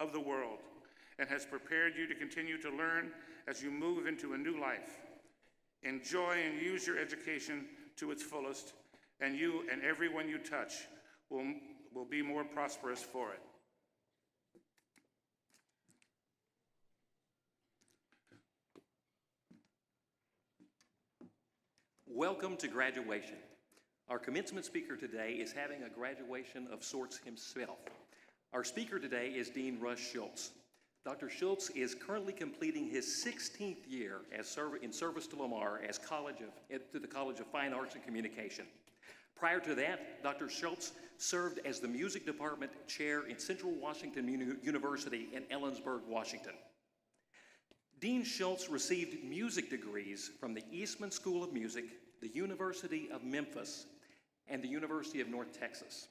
of the world and has prepared you to continue to learn as you move into a new life. Enjoy and use your education to its fullest, and you and everyone you touch will be more prosperous for it. Welcome to graduation. Our commencement speaker today is having a graduation of sorts himself. Our speaker today is Dean Russ Schultz. Dr. Schultz is currently completing his 16th year in service to Lamar as to the College of Fine Arts and Communication. Prior to that, Dr. Schultz served as the music department chair in Central Washington University in Ellensburg, Washington. Dean Schultz received music degrees from the Eastman School of Music, the University of Memphis, and the University of North Texas.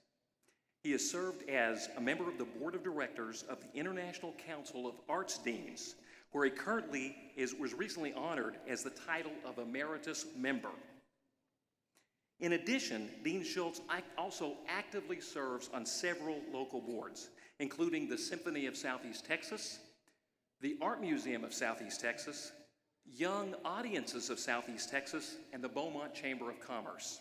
He has served as a member of the board of directors of the International Council of Arts Deans, where he currently was recently honored as the title of Emeritus Member. In addition, Dean Schultz also actively serves on several local boards, including the Symphony of Southeast Texas, the Art Museum of Southeast Texas, Young Audiences of Southeast Texas, and the Beaumont Chamber of Commerce.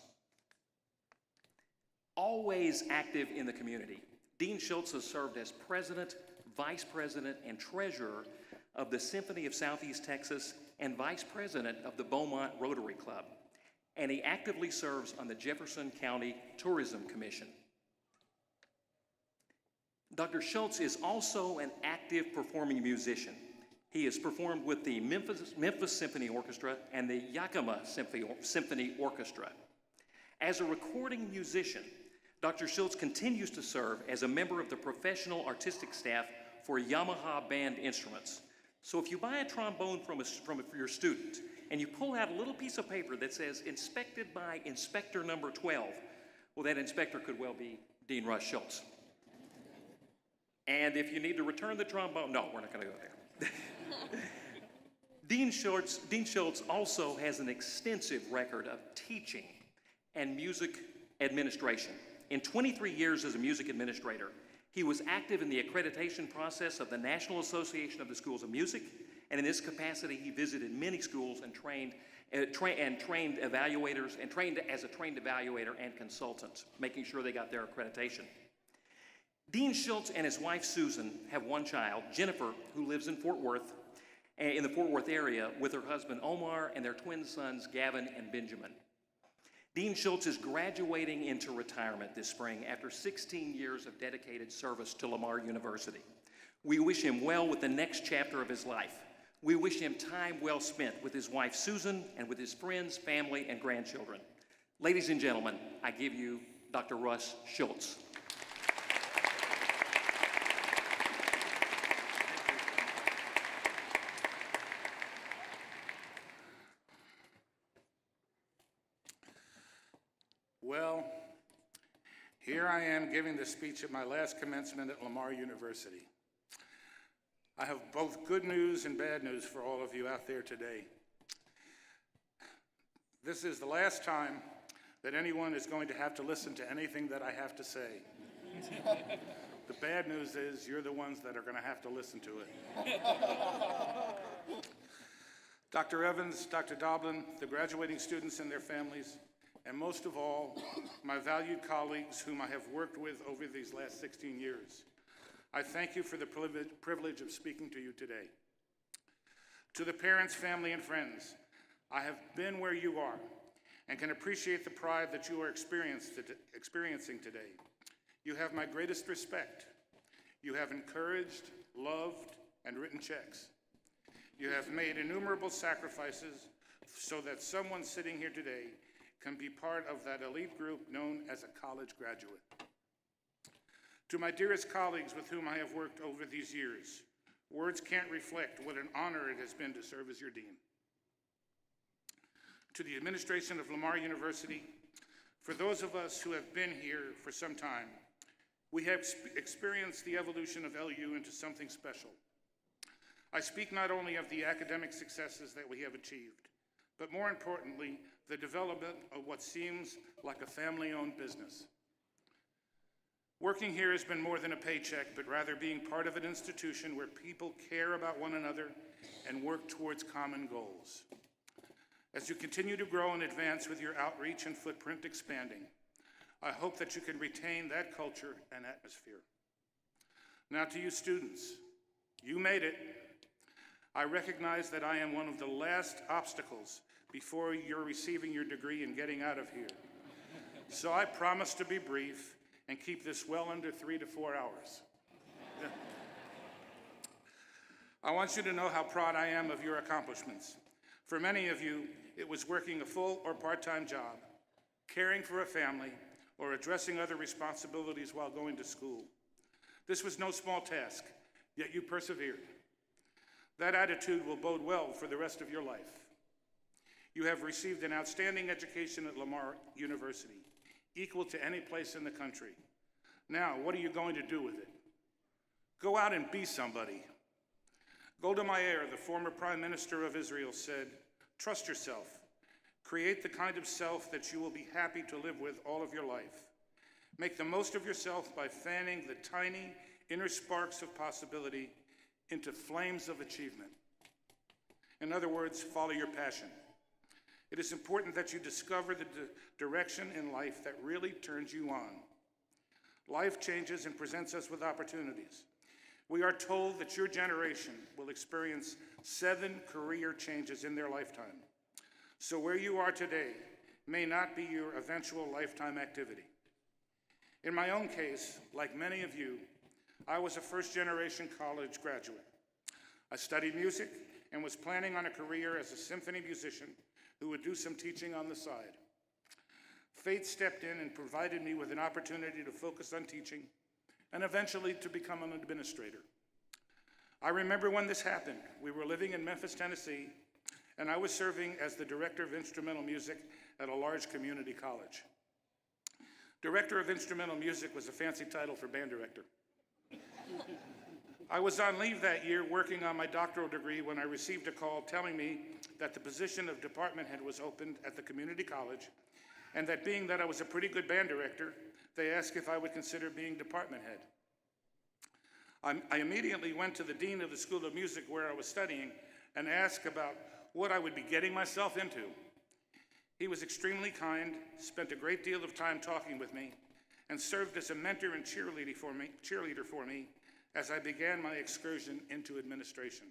Always active in the community, Dean Schultz has served as president, vice president, and treasurer of the Symphony of Southeast Texas and vice president of the Beaumont Rotary Club, and he actively serves on the Jefferson County Tourism Commission. Dr. Schultz is also an active performing musician. He has performed with the Memphis Symphony Orchestra and the Yakima Symphony Orchestra. As a recording musician, Dr. Schultz continues to serve as a member of the professional artistic staff for Yamaha Band Instruments. So if you buy a trombone from your student and you pull out a little piece of paper that says inspected by inspector number 12, well, that inspector could well be Dean Russ Schultz. And if you need to return the trombone, no, we're not going to go there. Dean Schultz also has an extensive record of teaching and music administration. In 23 years as a music administrator, he was active in the accreditation process of the National Association of the Schools of Music, and in this capacity, he visited many schools and trained evaluators and trained as a trained evaluator and consultant, making sure they got their accreditation. Dean Schultz and his wife, Susan, have one child, Jennifer, who lives in the Fort Worth area with her husband, Omar, and their twin sons, Gavin and Benjamin. Dean Schultz is graduating into retirement this spring after 16 years of dedicated service to Lamar University. We wish him well with the next chapter of his life. We wish him time well spent with his wife, Susan, and with his friends, family, and grandchildren. Ladies and gentlemen, I give you Dr. Russ Schultz. Well, here I am giving the speech at my last commencement at Lamar University. I have both good news and bad news for all of you out there today. This is the last time that anyone is going to have to listen to anything that I have to say. The bad news is you're the ones that are going to have to listen to it. Dr. Evans, Dr. Doblin, the graduating students and their families, and most of all, my valued colleagues whom I have worked with over these last 16 years. I thank you for the privilege of speaking to you today. To the parents, family, and friends, I have been where you are and can appreciate the pride that you are experiencing today. You have my greatest respect. You have encouraged, loved, and written checks. You have made innumerable sacrifices so that someone sitting here today can be part of that elite group known as a college graduate. To my dearest colleagues with whom I have worked over these years, words can't reflect what an honor it has been to serve as your dean. To the administration of Lamar University, for those of us who have been here for some time, we have experienced the evolution of LU into something special. I speak not only of the academic successes that we have achieved, but more importantly, the development of what seems like a family-owned business. Working here has been more than a paycheck, but rather being part of an institution where people care about one another and work towards common goals. As you continue to grow and advance with your outreach and footprint expanding, I hope that you can retain that culture and atmosphere. Now to you students, you made it. I recognize that I am one of the last obstacles before you're receiving your degree and getting out of here. So I promise to be brief and keep this well under 3 to 4 hours. I want you to know how proud I am of your accomplishments. For many of you, it was working a full or part-time job, caring for a family, or addressing other responsibilities while going to school. This was no small task, yet you persevered. That attitude will bode well for the rest of your life. You have received an outstanding education at Lamar University, equal to any place in the country. Now, what are you going to do with it? Go out and be somebody. Golda Meir, the former Prime Minister of Israel, said, "Trust yourself. Create the kind of self that you will be happy to live with all of your life. Make the most of yourself by fanning the tiny inner sparks of possibility into flames of achievement." In other words, follow your passion. It is important that you discover the direction in life that really turns you on. Life changes and presents us with opportunities. We are told that your generation will experience 7 career changes in their lifetime. So where you are today may not be your eventual lifetime activity. In my own case, like many of you, I was a first-generation college graduate. I studied music and was planning on a career as a symphony musician who would do some teaching on the side. Fate stepped in and provided me with an opportunity to focus on teaching and eventually to become an administrator. I remember when this happened. We were living in Memphis, Tennessee, and I was serving as the director of instrumental music at a large community college. Director of instrumental music was a fancy title for band director. I was on leave that year working on my doctoral degree when I received a call telling me that the position of department head was opened at the community college, and that being that I was a pretty good band director, they asked if I would consider being department head. I immediately went to the dean of the School of Music where I was studying and asked about what I would be getting myself into. He was extremely kind, spent a great deal of time talking with me, and served as a mentor and cheerleader for me as I began my excursion into administration.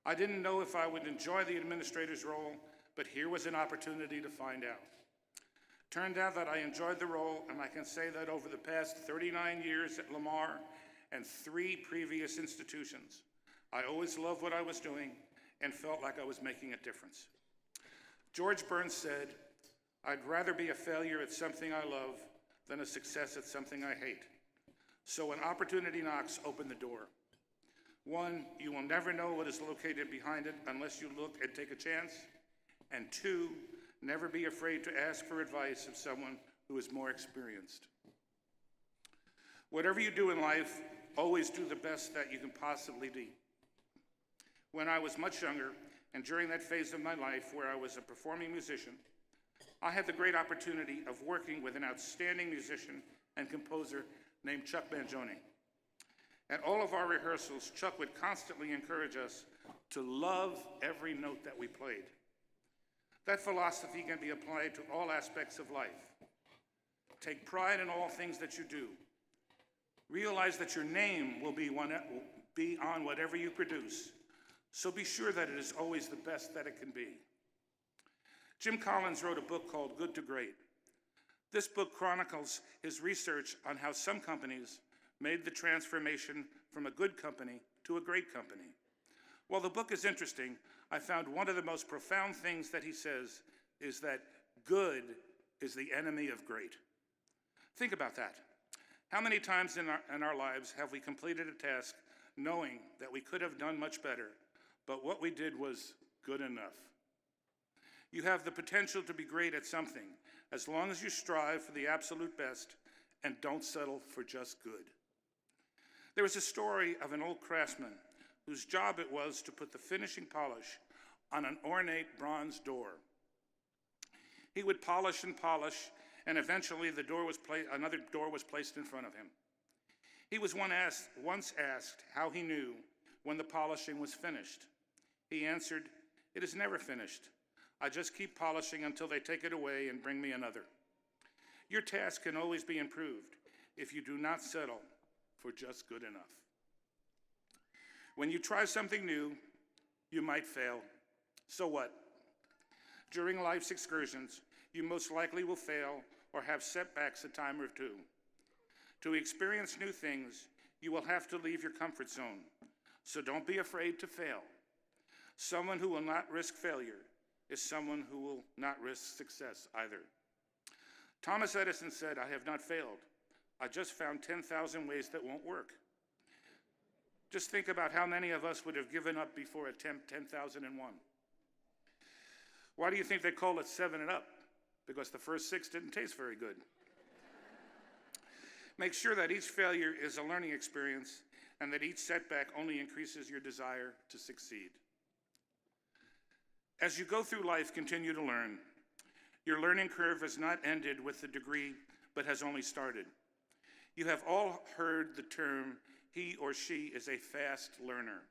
I didn't know if I would enjoy the administrator's role, but here was an opportunity to find out. Turned out that I enjoyed the role, and I can say that over the past 39 years at Lamar and 3 previous institutions, I always loved what I was doing and felt like I was making a difference. George Burns said, "I'd rather be a failure at something I love than a success at something I hate." So when opportunity knocks, open the door. 1, you will never know what is located behind it unless you look and take a chance. And 2, never be afraid to ask for advice of someone who is more experienced. Whatever you do in life, always do the best that you can possibly be. When I was much younger, and during that phase of my life where I was a performing musician, I had the great opportunity of working with an outstanding musician and composer named Chuck Mangione. At all of our rehearsals, Chuck would constantly encourage us to love every note that we played. That philosophy can be applied to all aspects of life. Take pride in all things that you do. Realize that your name will be on whatever you produce, so be sure that it is always the best that it can be. Jim Collins wrote a book called Good to Great. This book chronicles his research on how some companies made the transformation from a good company to a great company. While the book is interesting, I found one of the most profound things that he says is that good is the enemy of great. Think about that. How many times in our lives have we completed a task knowing that we could have done much better, but what we did was good enough? You have the potential to be great at something as long as you strive for the absolute best and don't settle for just good. There was a story of an old craftsman whose job it was to put the finishing polish on an ornate bronze door. He would polish and polish, and eventually another door was placed in front of him. He was once asked how he knew when the polishing was finished. He answered, "It is never finished. I just keep polishing until they take it away and bring me another." Your task can always be improved if you do not settle for just good enough. When you try something new, you might fail. So what? During life's excursions, you most likely will fail or have setbacks a time or two. To experience new things, you will have to leave your comfort zone. So don't be afraid to fail. Someone who will not risk failure is someone who will not risk success either. Thomas Edison said, "I have not failed. I just found 10,000 ways that won't work." Just think about how many of us would have given up before attempt 10,001. Why do you think they call it 7 and up? Because the first 6 didn't taste very good. Make sure that each failure is a learning experience and that each setback only increases your desire to succeed. As you go through life, continue to learn. Your learning curve has not ended with the degree, but has only started. You have all heard the term, "he or she is a fast learner."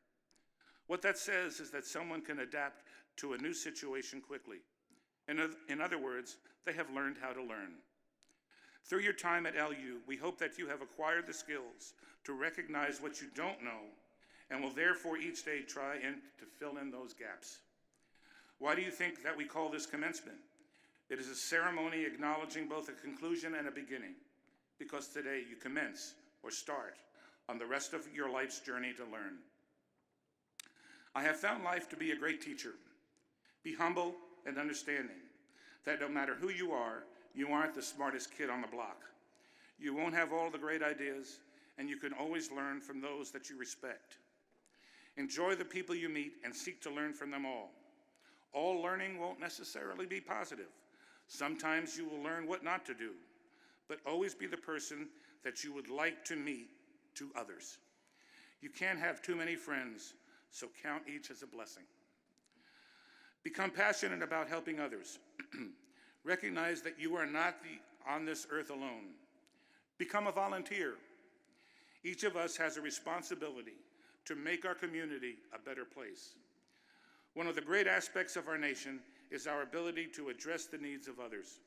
What that says is that someone can adapt to a new situation quickly. In other words, they have learned how to learn. Through your time at LU, we hope that you have acquired the skills to recognize what you don't know and will therefore each day try and to fill in those gaps. Why do you think that we call this commencement? It is a ceremony acknowledging both a conclusion and a beginning, because today you commence or start on the rest of your life's journey to learn. I have found life to be a great teacher. Be humble and understanding that no matter who you aren't the smartest kid on the block. You won't have all the great ideas, and you can always learn from those that you respect. Enjoy the people you meet and seek to learn from them all. All learning won't necessarily be positive. Sometimes you will learn what not to do, but always be the person that you would like to meet to others. You can't have too many friends, so count each as a blessing. Become passionate about helping others. Recognize that you are not on this earth alone. Become a volunteer. Each of us has a responsibility to make our community a better place. One of the great aspects of our nation is our ability to address the needs of others.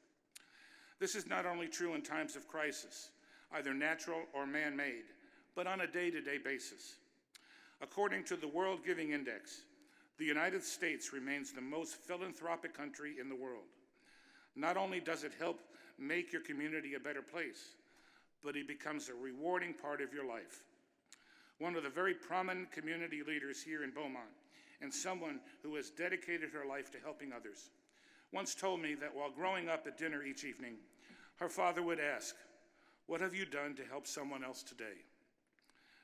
This is not only true in times of crisis, either natural or man-made, but on a day-to-day basis. According to the World Giving Index, the United States remains the most philanthropic country in the world. Not only does it help make your community a better place, but it becomes a rewarding part of your life. One of the very prominent community leaders here in Beaumont, and someone who has dedicated her life to helping others, once told me that while growing up at dinner each evening, her father would ask, "What have you done to help someone else today?"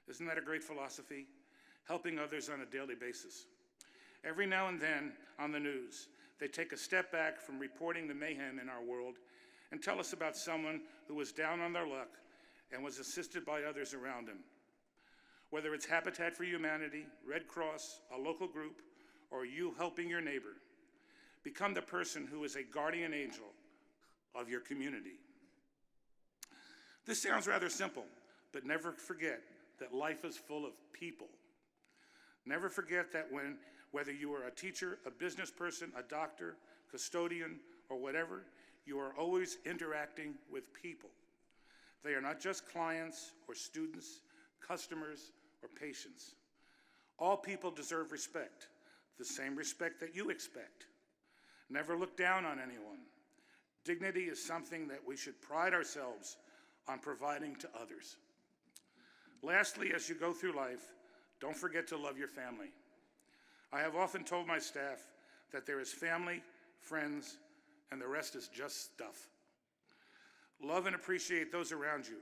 Isn't that a great philosophy? Helping others on a daily basis. Every now and then on the news, they take a step back from reporting the mayhem in our world and tell us about someone who was down on their luck and was assisted by others around him. Whether it's Habitat for Humanity, Red Cross, a local group, or you helping your neighbor, become the person who is a guardian angel of your community. This sounds rather simple, but never forget that life is full of people. Never forget that whether you are a teacher, a business person, a doctor, custodian, or whatever, you are always interacting with people. They are not just clients or students, customers, or patients. All people deserve respect, the same respect that you expect. Never look down on anyone. Dignity is something that we should pride ourselves on providing to others. Lastly, as you go through life, don't forget to love your family. I have often told my staff that there is family, friends, and the rest is just stuff. Love and appreciate those around you.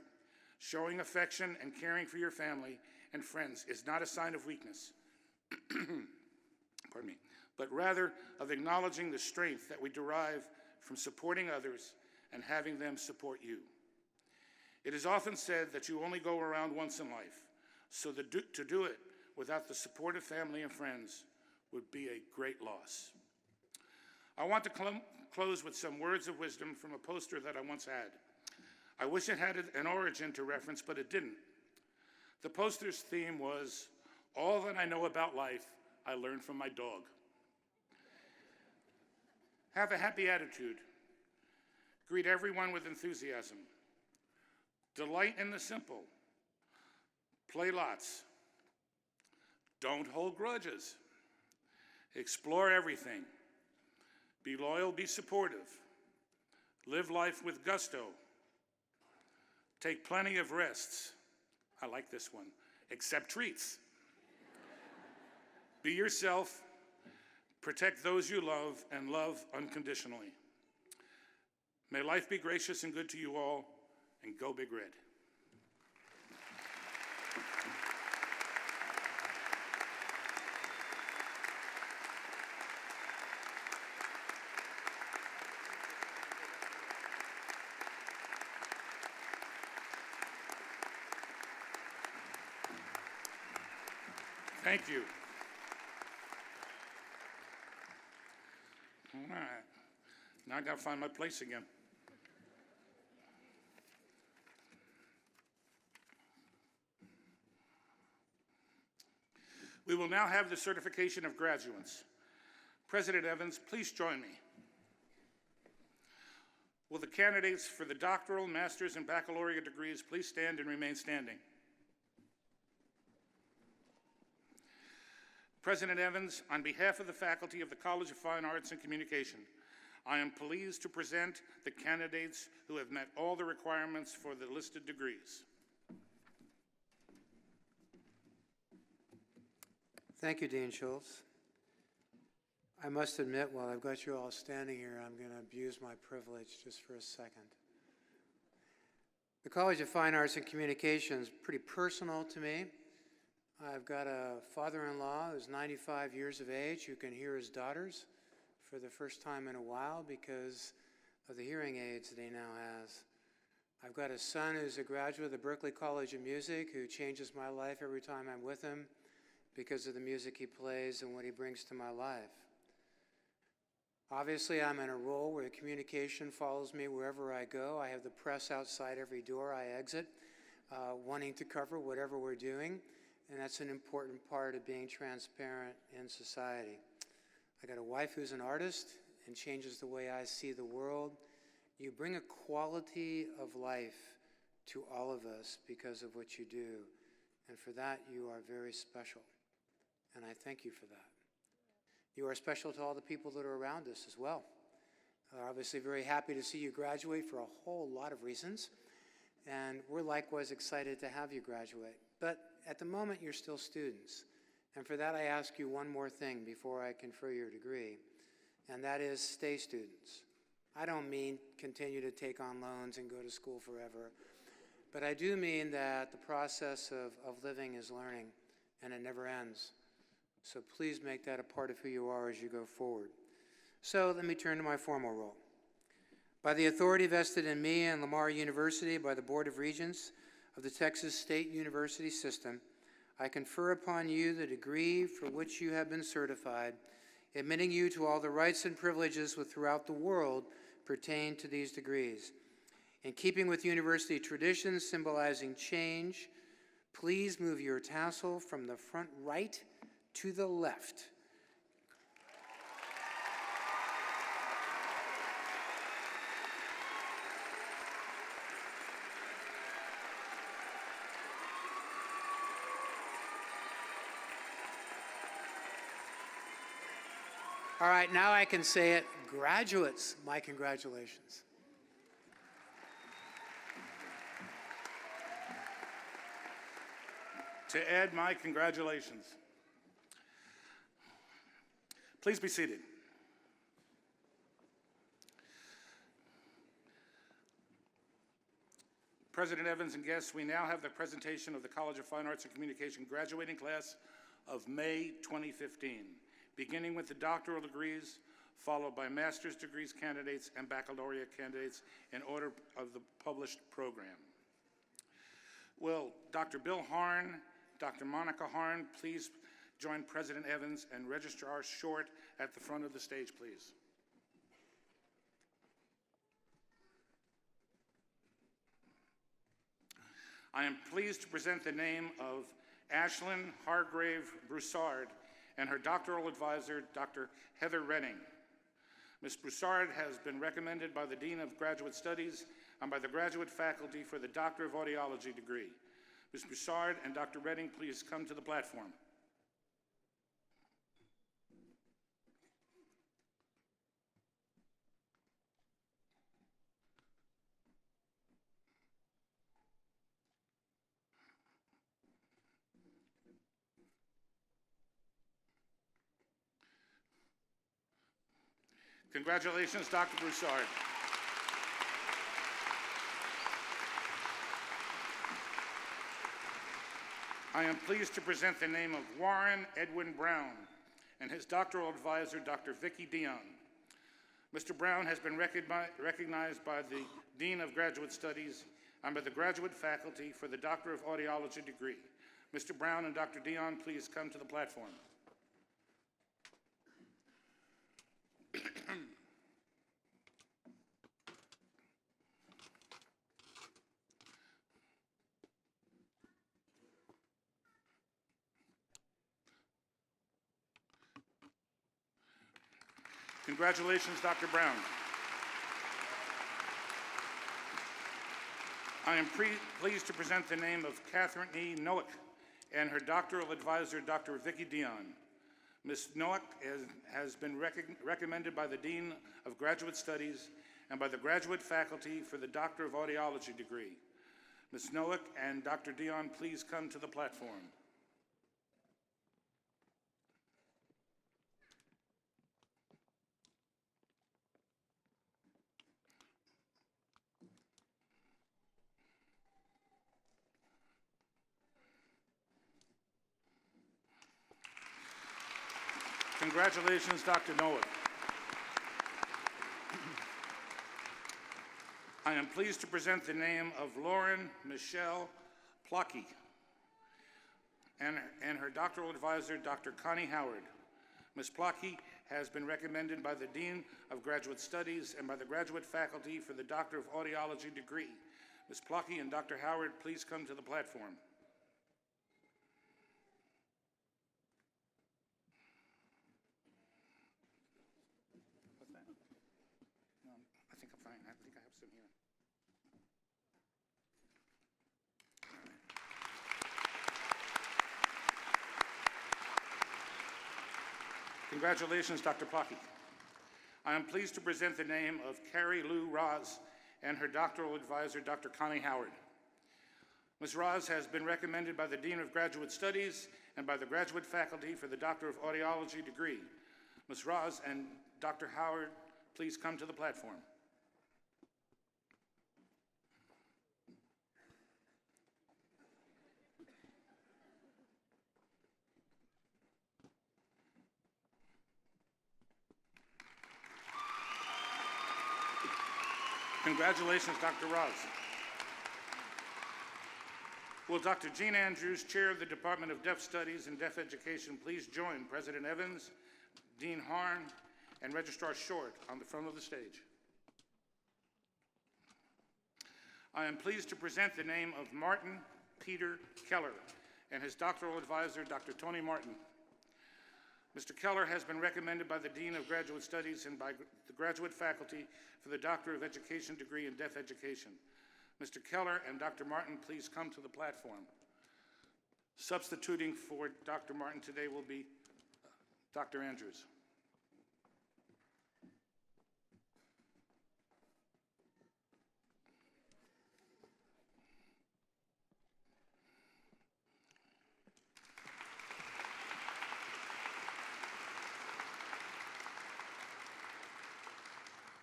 Showing affection and caring for your family and friends is not a sign of weakness, pardon me, but rather of acknowledging the strength that we derive from supporting others and having them support you. It is often said that you only go around once in life, so to do it without the support of family and friends would be a great loss. I want to close with some words of wisdom from a poster that I once had. I wish it had an origin to reference, but it didn't. The poster's theme was, "All that I know about life, I learned from my dog." Have a happy attitude. Greet everyone with enthusiasm. Delight in the simple. Play lots. Don't hold grudges. Explore everything. Be loyal, be supportive. Live life with gusto. Take plenty of rests. I like this one. Accept treats. Be yourself. Protect those you love and love unconditionally. May life be gracious and good to you all, and go Big Red. Thank you. All right. Now I got to find my place again. We will now have the certification of graduates. President Evans, please join me. Will the candidates for the doctoral, master's, and baccalaureate degrees please stand and remain standing? President Evans, on behalf of the faculty of the College of Fine Arts and Communication, I am pleased to present the candidates who have met all the requirements for the listed degrees. Thank you, Dean Schultz. I must admit, while I've got you all standing here, I'm going to abuse my privilege just for a second. The College of Fine Arts and Communication is pretty personal to me. I've got a father-in-law who's 95 years of age who can hear his daughters for the first time in a while because of the hearing aids that he now has. I've got a son who's a graduate of the Berklee College of Music who changes my life every time I'm with him because of the music he plays and what he brings to my life. Obviously, I'm in a role where communication follows me wherever I go. I have the press outside every door I exit, wanting to cover whatever we're doing. And that's an important part of being transparent in society. I got a wife who's an artist and changes the way I see the world. You bring a quality of life to all of us because of what you do. And for that, you are very special. And I thank you for that. You are special to all the people that are around us as well. We're obviously very happy to see you graduate for a whole lot of reasons. And we're likewise excited to have you graduate. But at the moment, you're still students. And for that, I ask you one more thing before I confer your degree, and that is stay students. I don't mean continue to take on loans and go to school forever, but I do mean that the process of living is learning, and it never ends. So please make that a part of who you are as you go forward. So let me turn to my formal role. By the authority vested in me and Lamar University by the Board of Regents of the Texas State University System, I confer upon you the degree for which you have been certified, admitting you to all the rights and privileges which throughout the world pertain to these degrees. In keeping with university traditions symbolizing change, please move your tassel from the front right to the left. All right, now I can say it. Graduates, my congratulations. To Ed, my congratulations. Please be seated. President Evans and guests, we now have the presentation of the College of Fine Arts and Communication graduating class of May 2015, beginning with the doctoral degrees, followed by master's degrees candidates and baccalaureate candidates in order of the published program. Will Dr. Bill Harn, Dr. Monica Harn, please join President Evans and Registrar Short at the front of the stage, please. I am pleased to present the name of Ashlyn Hargrave Broussard and her doctoral advisor, Dr. Heather Renning. Ms. Broussard has been recommended by the Dean of Graduate Studies and by the graduate faculty for the Doctor of Audiology degree. Ms. Broussard and Dr. Renning, please come to the platform. Congratulations, Dr. Broussard. I am pleased to present the name of Warren Edwin Brown and his doctoral advisor, Dr. Vicki Dion. Mr. Brown has been recognized by the Dean of Graduate Studies and by the graduate faculty for the Doctor of Audiology degree. Mr. Brown and Dr. Dion, please come to the platform. Congratulations, Dr. Brown. I am pleased to present the name of Catherine E. Noack and her doctoral advisor, Dr. Vicki Dion. Ms. Noack has been recommended by the Dean of Graduate Studies and by the graduate faculty for the Doctor of Audiology degree. Ms. Noack and Dr. Dion, please come to the platform. Congratulations, Dr. Noack. I am pleased to present the name of Lauren Michelle Plocky and her doctoral advisor, Dr. Connie Howard. Ms. Plocky has been recommended by the Dean of Graduate Studies and by the graduate faculty for the Doctor of Audiology degree. Ms. Plocky and Dr. Howard, please come to the platform. What's that? No, I think I'm fine. I think I have some here. Congratulations, Dr. Plocky. I am pleased to present the name of Carrie Lou Roz and her doctoral advisor, Dr. Connie Howard. Ms. Roz has been recommended by the Dean of Graduate Studies and by the graduate faculty for the Doctor of Audiology degree. Ms. Roz and Dr. Howard, please come to the platform. Congratulations, Dr. Roz. Will Dr. Jean Andrews, Chair of the Department of Deaf Studies and Deaf Education, please join President Evans, Dean Harn, and Registrar Short on the front of the stage. I am pleased to present the name of Martin Peter Keller and his doctoral advisor, Dr. Tony Martin. Mr. Keller has been recommended by the Dean of Graduate Studies and by the graduate faculty for the Doctor of Education degree in Deaf Education. Mr. Keller and Dr. Martin, please come to the platform. Substituting for Dr. Martin today will be Dr. Andrews.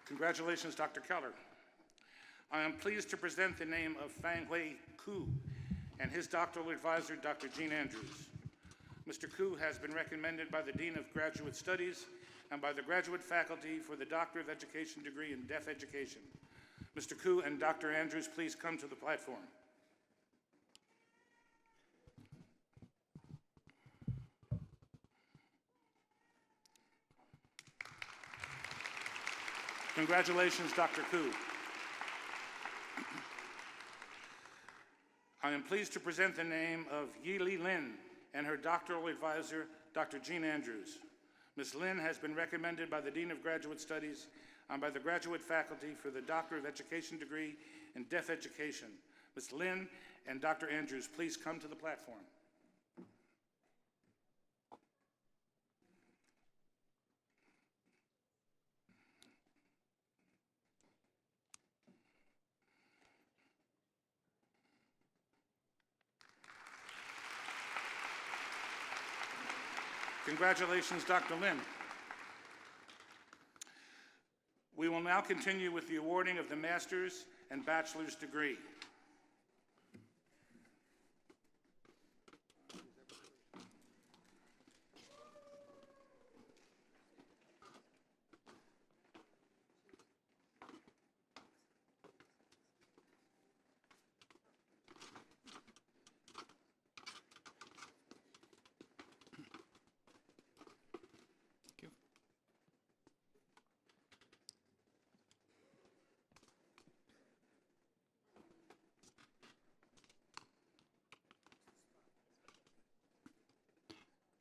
Congratulations, Dr. Keller. I am pleased to present the name of Fang Hui Ku and his doctoral advisor, Dr. Jean Andrews. Mr. Ku has been recommended by the Dean of Graduate Studies and by the graduate faculty for the Doctor of Education degree in Deaf Education. Mr. Ku and Dr. Andrews, please come to the platform. Congratulations, Dr. Ku. I am pleased to present the name of Yi Li Lin and her doctoral advisor, Dr. Jean Andrews. Ms. Lin has been recommended by the Dean of Graduate Studies and by the graduate faculty for the Doctor of Education degree in Deaf Education. Ms. Lin and Dr. Andrews, please come to the platform. Congratulations, Dr. Lin. We will now continue with the awarding of the master's and bachelor's degree.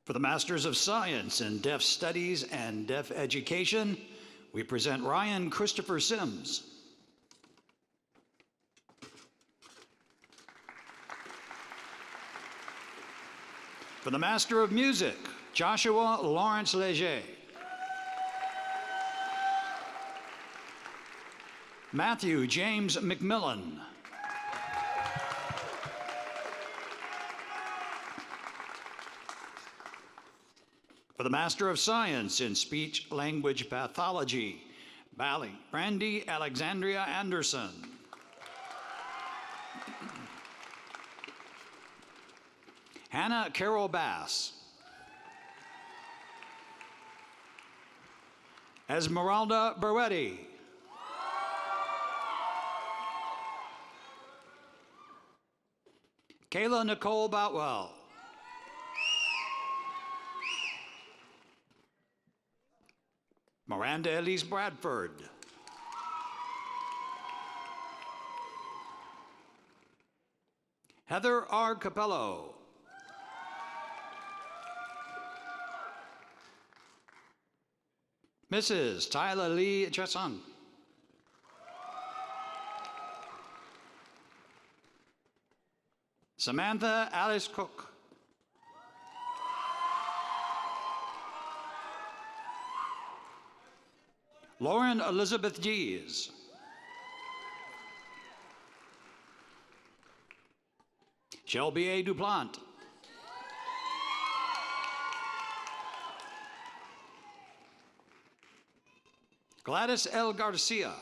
For the Masters of Science in Deaf Studies and Deaf Education, we present Ryan Christopher Sims. For the Master of Music, Joshua Lawrence Leger. Matthew James McMillan. For the Master of Science in Speech Language Pathology, Brandy Alexandria Anderson. Hannah Carol Bass. Esmeralda Berretti. Kayla Nicole Boutwell. Miranda Elise Bradford. Heather R. Capello. Mrs. Tyler Lee Chesson. Samantha Alice Cook. Lauren Elizabeth Dees. Shelby A. Duplant. Gladys L. Garcia.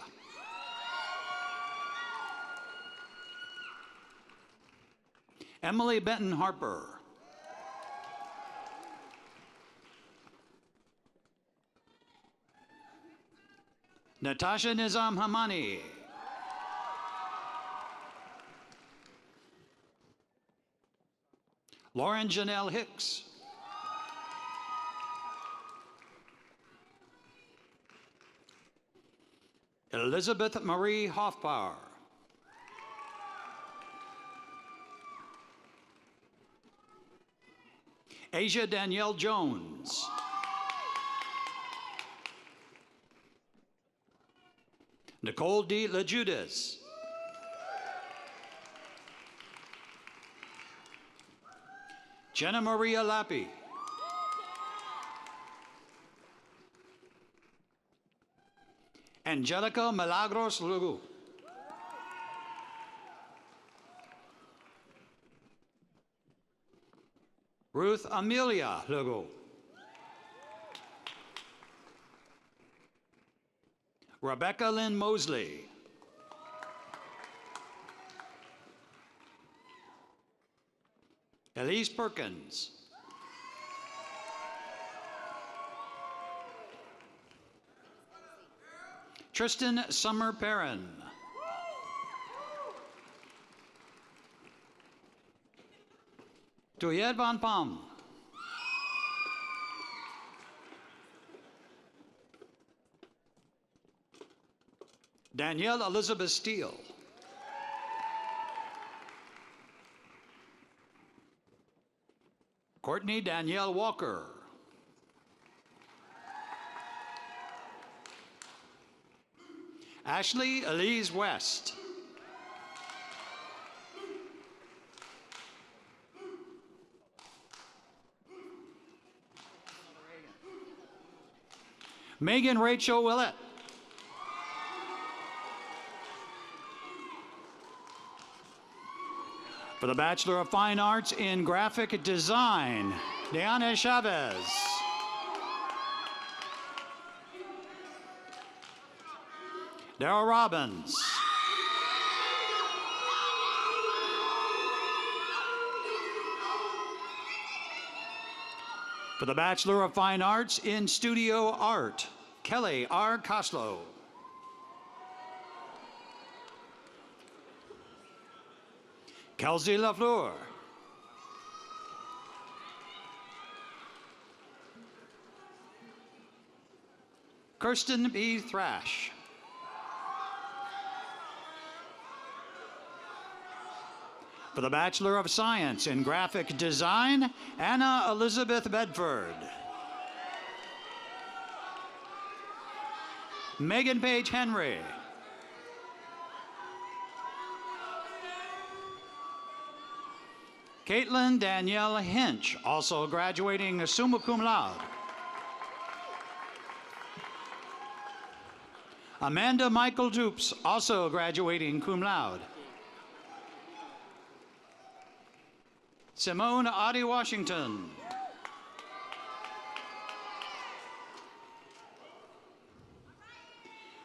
Emily Benton Harper. Natasha Nizam Hamani. Lauren Janelle Hicks. Elizabeth Marie Hoffbauer. Asia Danielle Jones. Nicole D. LaJudas. Jenna Maria Lappi. Angelica Milagros Lugu. Ruth Amelia Lugu. Rebecca Lynn Mosley. Elise Perkins. Tristan Summer Perrin. Tuyed Van Pam. Danielle Elizabeth Steele. Courtney Danielle Walker. Ashley Elise West. Megan Rachel Willett. For the Bachelor of Fine Arts in Graphic Design, Diana Chavez. Daryl Robbins. For the Bachelor of Fine Arts in Studio Art, Kelly R. Coslow. Kelsey LaFleur. Kirsten B. Thrash. For the Bachelor of Science in Graphic Design, Anna Elizabeth Bedford. Megan Page Henry. Caitlin Danielle Hinch, also graduating summa cum laude. Amanda Michael Dupes, also graduating cum laude. Simone Audie Washington.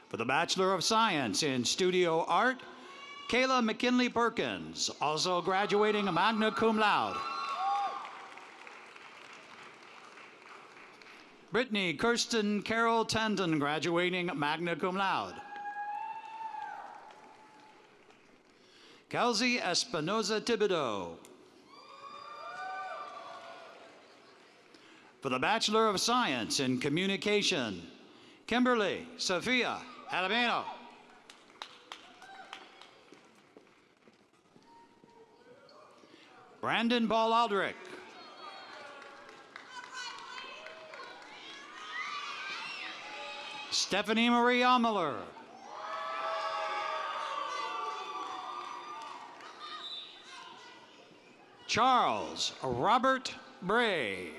For the Bachelor of Science in Studio Art, Kayla McKinley Perkins, also graduating magna cum laude. Brittany Kirsten Carol Tandon, graduating magna cum laude. Kelsey Espinoza Thibodeau. For the Bachelor of Science in Communication, Kimberly Sophia Alabino. Brandon Ball Aldrich. Stephanie Marie Ameler. Charles Robert Bray.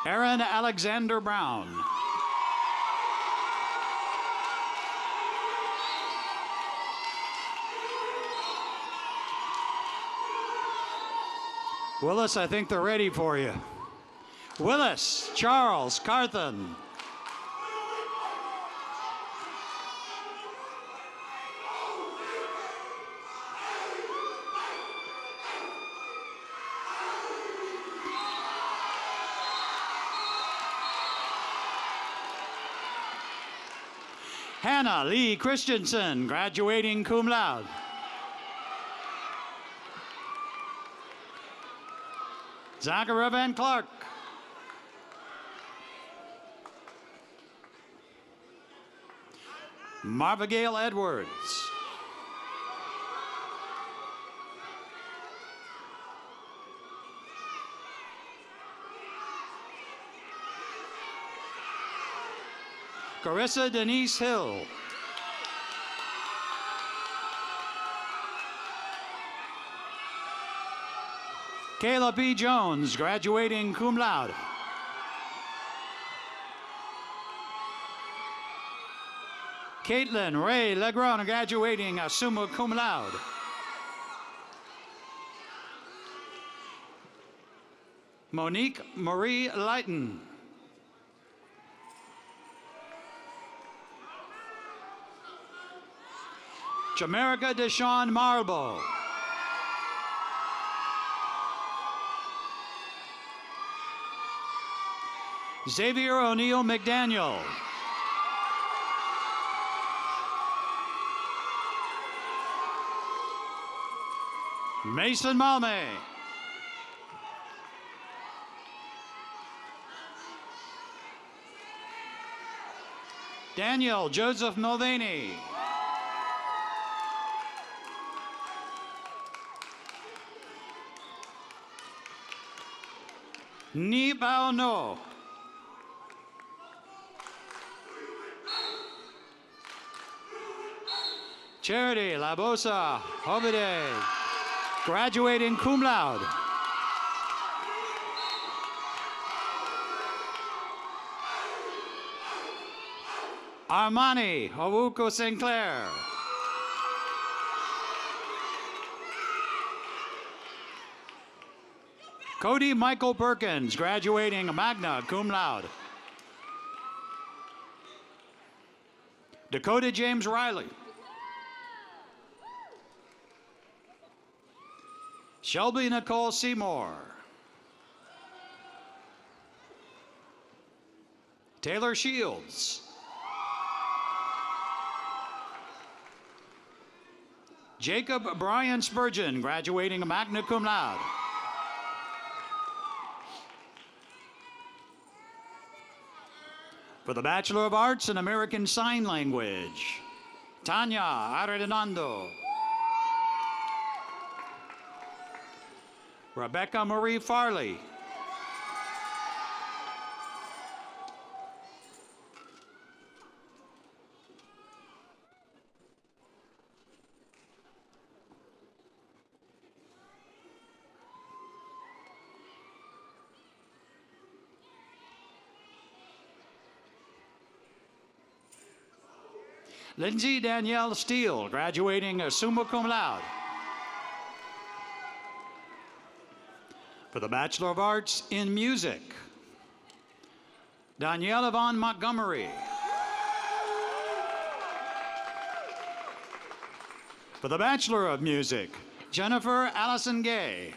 Aaron Alexander Brown. Willis, I think they're ready for you. Willis Charles Carthen. Hannah Lee Christensen, graduating cum laude. Zachary Van Clark. Marva Gale Edwards. Carissa Denise Hill. Kayla P. Jones, graduating cum laude. Caitlin Ray Legrand, graduating summa cum laude. Monique Marie Lighton. Jamerica Deshawn Marble. Xavier O'Neill McDaniel. Mason Malme. Daniel Joseph Mulvaney. Ni Bao No. Charity Labosa Hobide, graduating cum laude. Armani Owuko Sinclair. Cody Michael Perkins, graduating magna cum laude. Dakota James Riley. Shelby Nicole Seymour. Taylor Shields. Jacob Brian Spurgeon, graduating magna cum laude. For the Bachelor of Arts in American Sign Language, Tanya Arredondo. Rebecca Marie Farley. Lindsay Danielle Steele, graduating summa cum laude. For the Bachelor of Arts in Music, Danielle Yvonne Montgomery. For the Bachelor of Music, Jennifer Allison Gay.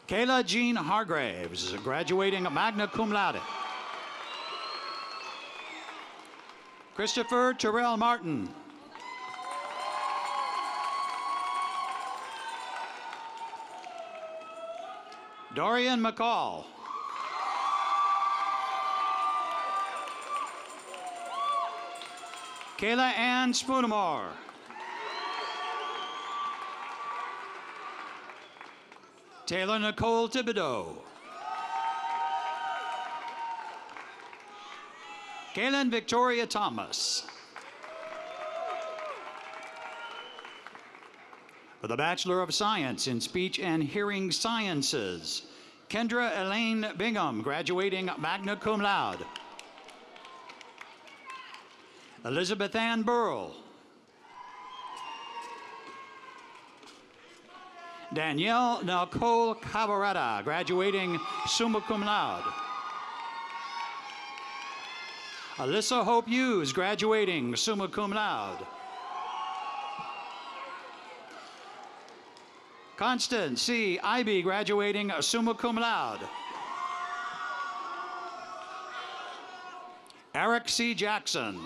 Kayla Jean Hargraves, graduating magna cum laude. Christopher Terrell Martin. Dorian McCall. Kayla Ann Spoonamore. Taylor Nicole Thibodeau. Kaylin Victoria Thomas. For the Bachelor of Science in Speech and Hearing Sciences, Kendra Elaine Bingham, graduating magna cum laude. Elizabeth Ann Burrell. Danielle Nicole Cabaretta, graduating summa cum laude. Alyssa Hope Hughes, graduating summa cum laude. Constance C. Ivy, graduating summa cum laude. Eric C. Jackson.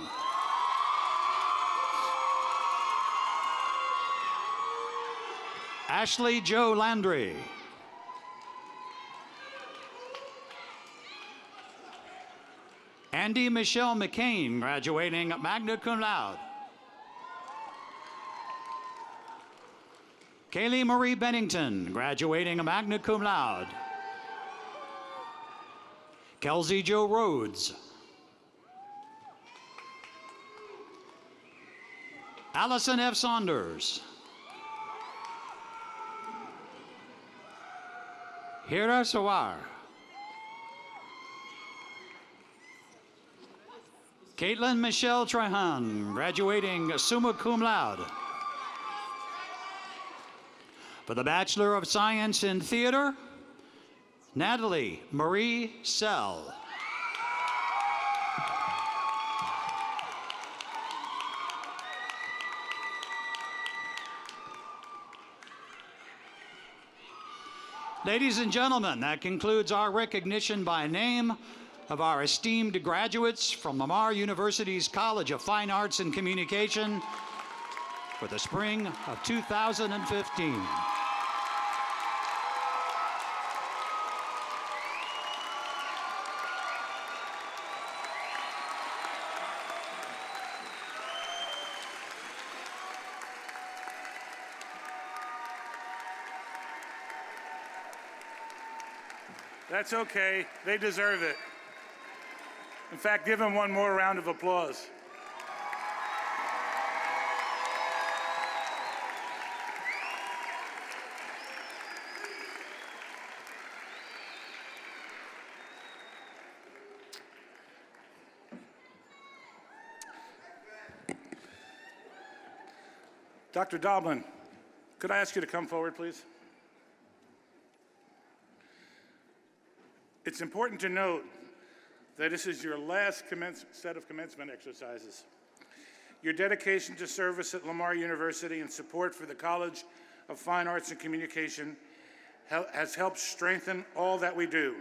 Ashley Joe Landry. Andy Michelle McCain, graduating magna cum laude. Kaylee Marie Bennington, graduating magna cum laude. Kelsey Joe Rhodes. Allison F. Saunders. Hira Sawar. Caitlin Michelle Trahan, graduating summa cum laude. For the Bachelor of Science in Theater, Natalie Marie Sell. Ladies and gentlemen, that concludes our recognition by name of our esteemed graduates from Lamar University's College of Fine Arts and Communication for the spring of 2015. That's okay. They deserve it. In fact, give them one more round of applause. Dr. Doblin, could I ask you to come forward, please? It's important to note that this is your last set of commencement exercises. Your dedication to service at Lamar University and support for the College of Fine Arts and Communication has helped strengthen all that we do.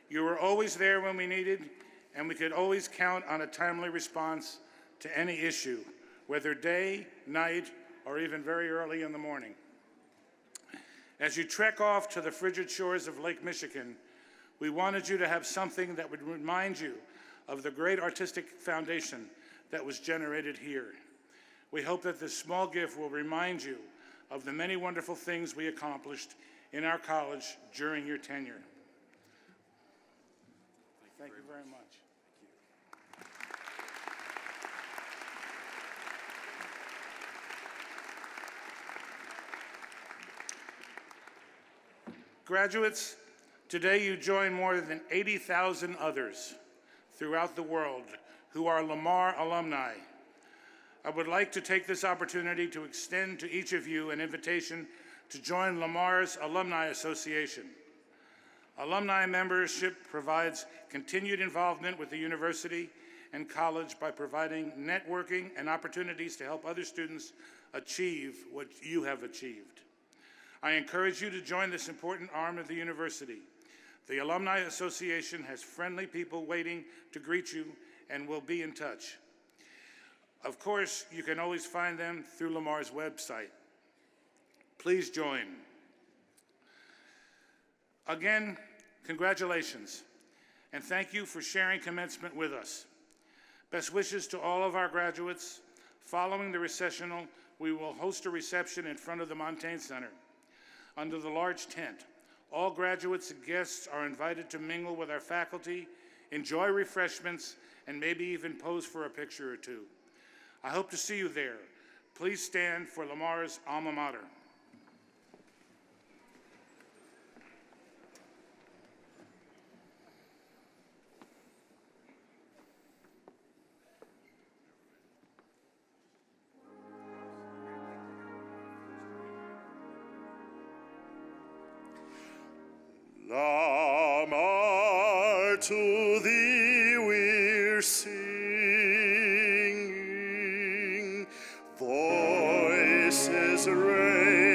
You were always there when we needed, and we could always count on a timely response to any issue, whether day, night, or even very early in the morning. As you trek off to the frigid shores of Lake Michigan, we wanted you to have something that would remind you of the great artistic foundation that was generated here. We hope that this small gift will remind you of the many wonderful things we accomplished in our college during your tenure. Thank you very much. Graduates, today you join more than 80,000 others throughout the world who are Lamar alumni. I would like to take this opportunity to extend to each of you an invitation to join Lamar's Alumni Association. Alumni membership provides continued involvement with the university and college by providing networking and opportunities to help other students achieve what you have achieved. I encourage you to join this important arm of the university. The Alumni Association has friendly people waiting to greet you and will be in touch. Of course, you can always find them through Lamar's website. Please join. Again, congratulations, and thank you for sharing commencement with us. Best wishes to all of our graduates. Following the recessional, we will host a reception in front of the Montaigne Center under the large tent. All graduates and guests are invited to mingle with our faculty, enjoy refreshments, and maybe even pose for a picture or two. I hope to see you there. Please stand for Lamar's alma mater. Lamar, to thee we're singing, voices raised.